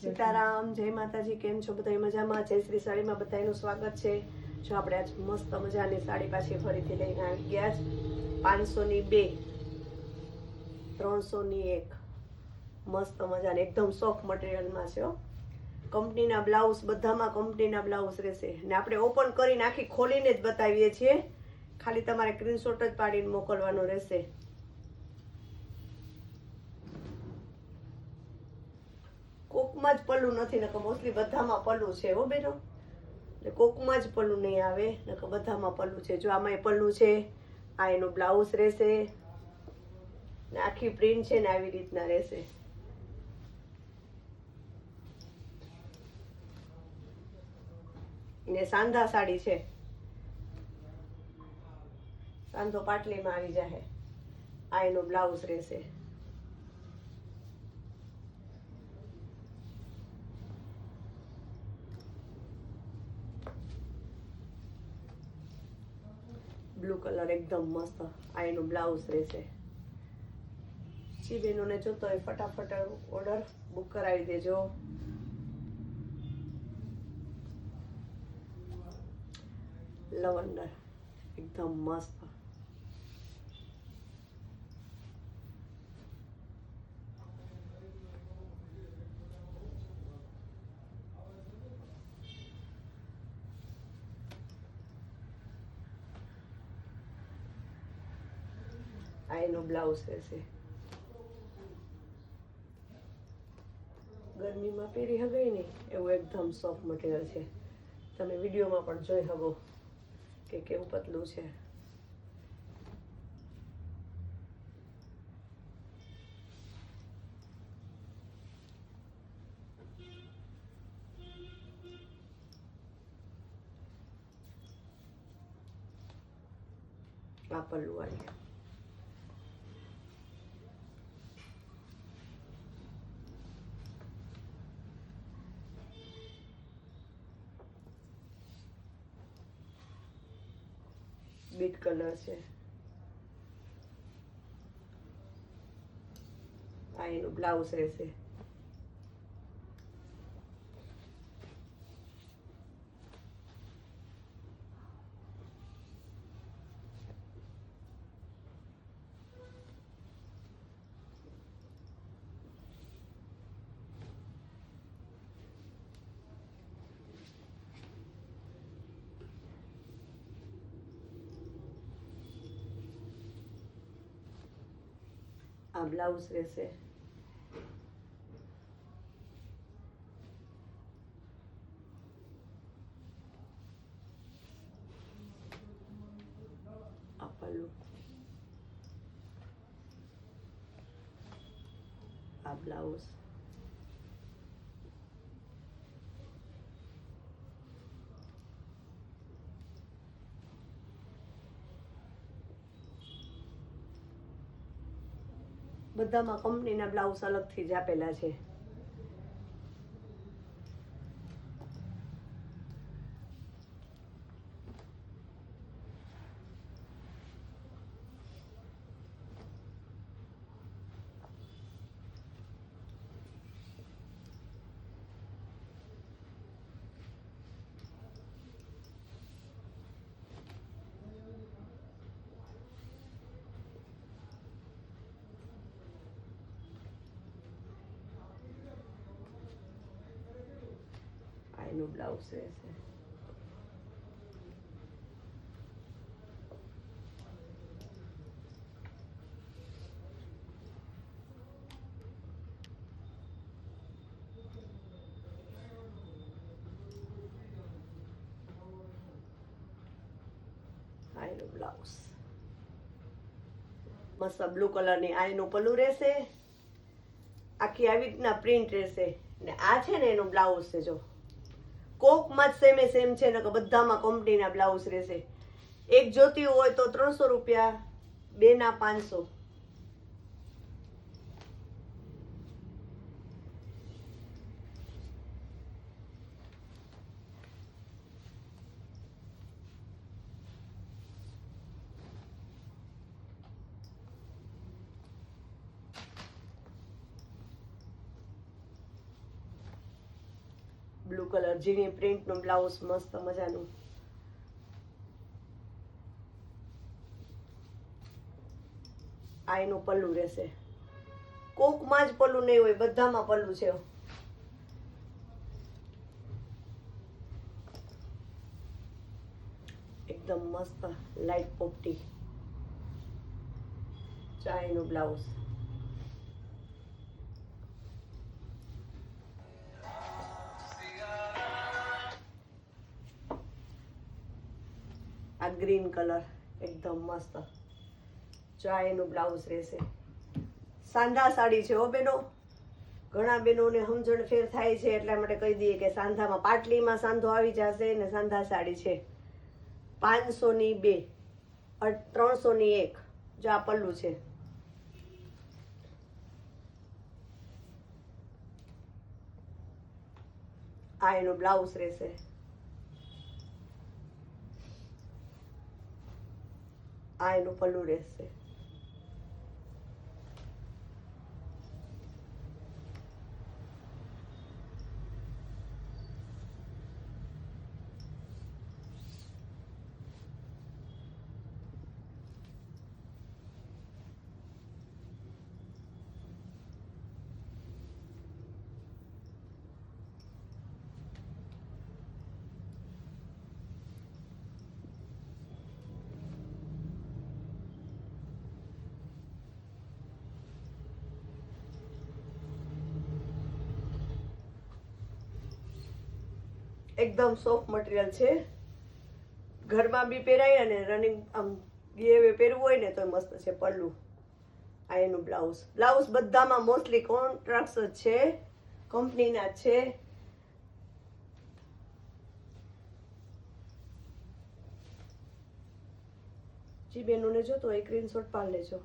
સીતારામ, જય માતાજી. કેમ છો બધા? મજામાં? જય શ્રી સાડીમાં બધાનું સ્વાગત છે. જો આપણે આજ મસ્ત મજાની સાડી પાછી ફરીથી લઈને આવી ગયા છે. 500ની 2, 300ની 1, મસ્ત મજાની એકદમ સોફ્ટ મટીરિયલમાં છે. કંપનીના બ્લાઉઝ, બધામાં કંપનીના બ્લાઉઝ રહેશે ને આપણે ઓપન કરીને આખી ખોલીને જ બતાવીએ છીએ. ખાલી તમારે સ્ક્રીનશોટ જ પાડીને મોકલવાનો રહેશે. કોકમાં જ પલ્લું નથી, નકર મોસ્ટલી બધામાં પલ્લું છે હો બેનો. એટલે કોકમાં જ પલ્લું નહીં આવે, નકર બધામાં પલ્લું છે. જો આમાં પલ્લું છે, આ એનું બ્લાઉઝ રહેશે ને આખી પ્રિન્ટ છે ને આવી રીતના રહેશે. ને સાંધા સાડી છે, સાંધો પાટલીમાં આવી જાય. આ એનું બ્લાઉઝ રહેશે. બ્લુ કલર એકદમ મસ્ત. આ એનું બ્લાઉઝ રહેશે. જે બહેનોને જોતો હોય ફટાફટ ઓર્ડર બુક કરાવી દેજો. લવંડર એકદમ મસ્ત. આ એનું બ્લાઉઝ રહેશે. ગરમીમાં પહેરી હગાય નહીં એવું એકદમ સોફ્ટ મટીરિયલ છે. તમે વિડીયોમાં પણ જોઈ શકો કે કેવું પતલું છે. આ પલ્લું આવી. બીટ કલર છે. આ એનું બ્લાઉઝ રહેશે. આ બ્લાઉઝ રહેશે. આ પલ્લું. આ બ્લાઉઝ. બધામાં કંપનીના બ્લાઉઝ અલગથી જ આપેલા છે. એનું બ્લાઉઝ રહેશે. આ એનું બ્લાઉઝ મસ્ત બ્લુ કલરની. આ એનું પલ્લું રહેશે. આખી આવી રીતના પ્રિન્ટ રહેશે ને આ છે ને એનું બ્લાઉઝ છે. જો કોકમાં જ સેમે સેમ છે, નકર બધામાં કંપનીના બ્લાઉઝ રહેશે. એક જોતી હોય તો 300 રૂપિયા, 2 ના 500. બ્લુ કલર ઝીણી પ્રિન્ટનું બ્લાઉઝ મસ્ત મજાનું. આ એનું પલ્લું રહેશે. કોકમાં જ પલ્લું નહીં હોય, બધામાં પલ્લું છે. એકદમ મસ્ત લાઈટ પોપટી. આ એનું બ્લાઉઝ. આ ગ્રીન કલર એકદમ મસ્ત. આ એનું બ્લાઉઝ રહેશે. સાંધા સાડી છે હો બેનો. ઘણા બહેનોને સમજણ ફેર થાય છે, એટલા માટે કહી દઈએ કે સાંધામાં પાટલીમાં સાંધો આવી જશે ને સાંધા સાડી છે. 500 ની 2, 300 ની 1. જો આ પલ્લું છે. આ એનું બ્લાઉઝ રહેશે. આ એનું પલ્લું રહેશે. એકદમ સોફ્ટ મટીરિયલ છે. ઘરમાં બી પહેરાય અને રનિંગ આમ પહેરવું હોય ને તો મસ્ત છે. પલ્લું. આ એનું બ્લાઉઝ. બ્લાઉઝ બધામાં મોસ્ટલી કોન્ટ્રાસ્ટ જ છે, કંપનીના છે. જી બેનોને જોતો હોય સ્ક્રીનશોટ પાડી લેજો.